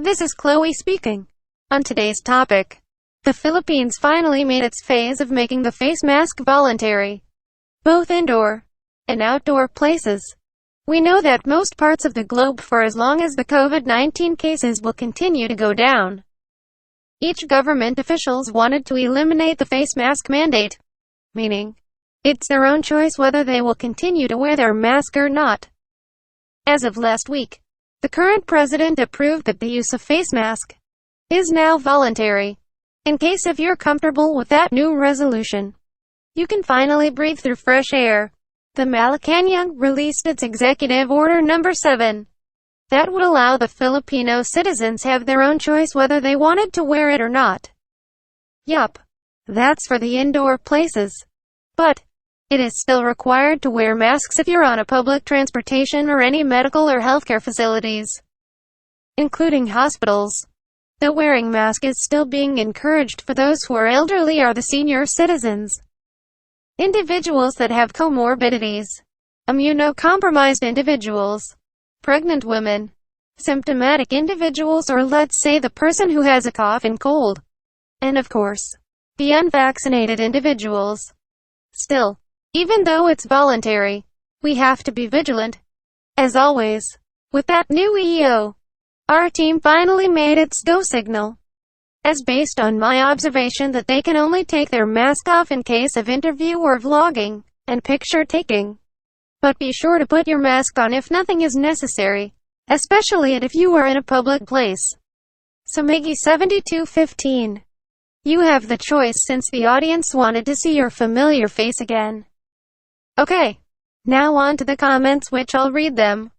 This is Chloe speaking. On today's topic, the Philippines finally made its phase of making the face mask voluntary, both indoor and outdoor places. We know that most parts of the globe, for as long as the COVID-19 cases will continue to go down, each government officials wanted to eliminate the face mask mandate, meaning it's their own choice whether they will continue to wear their mask or not. As of last week, the current president approved that the use of face mask is now voluntary. In case if you're comfortable with that new resolution, you can finally breathe through fresh air. The Malacanang released its Executive Order Number 7 that would allow the Filipino citizens have their own choice whether they wanted to wear it or not. Yup, that's for the indoor places. But it is still required to wear masks if you're on a public transportation or any medical or healthcare facilities, including hospitals. The wearing mask is still being encouraged for those who are elderly or the senior citizens, individuals that have comorbidities, immunocompromised individuals, pregnant women, symptomatic individuals, or let's say the person who has a cough and cold, and of course, the unvaccinated individuals. Still, even though it's voluntary, we have to be vigilant. As always, with that new EO, our team finally made its go signal, as based on my observation that they can only take their mask off in case of interview or vlogging, and picture taking. But be sure to put your mask on if nothing is necessary, especially if you are in a public place. So S3EP14. You have the choice since the audience wanted to see your familiar face again. Okay, now on to the comments, which I'll read them.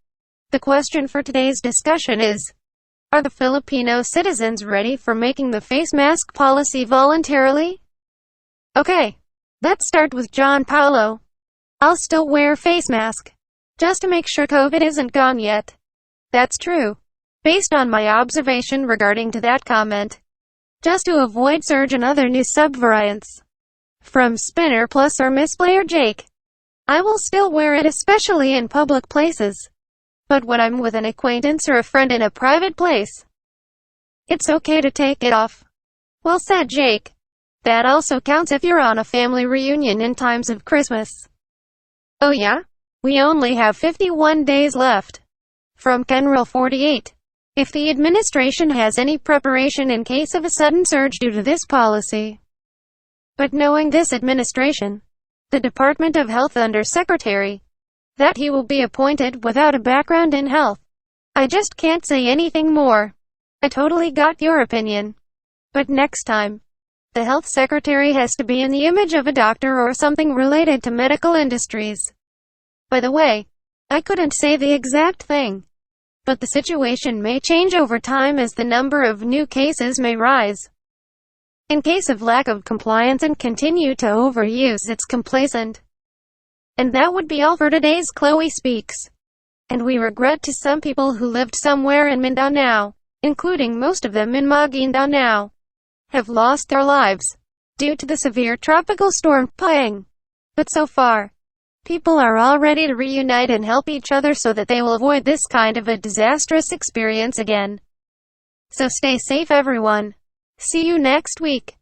The question for today's discussion is, are the Filipino citizens ready for making the face mask policy voluntarily? Okay, let's start with John Paulo. I'll still wear face mask, just to make sure COVID isn't gone yet. That's true, based on my observation regarding to that comment. Just to avoid surge and other new subvariants. From Spinner Plus or Miss Player Jake. I will still wear it, especially in public places. But when I'm with an acquaintance or a friend in a private place, it's okay to take it off. Well said, Jake. That also counts if you're on a family reunion in times of Christmas. Oh yeah? We only have 51 days left. From Kenrel48. If the administration has any preparation in case of a sudden surge due to this policy. But knowing this administration, the Department of Health Under Secretary, that he will be appointed without a background in health, I just can't say anything more. I totally got your opinion. But next time, the health secretary has to be in the image of a doctor or something related to medical industries. By the way, I couldn't say the exact thing, but the situation may change over time as the number of new cases may rise. In case of lack of compliance and continue to overuse, it's complacent. And that would be all for today's Chloe Speaks. And we regret to some people who lived somewhere in Mindanao, including most of them in Maguindanao, have lost their lives due to the severe tropical storm Paeng. But so far, people are all ready to reunite and help each other so that they will avoid this kind of a disastrous experience again. So stay safe, everyone. See you next week.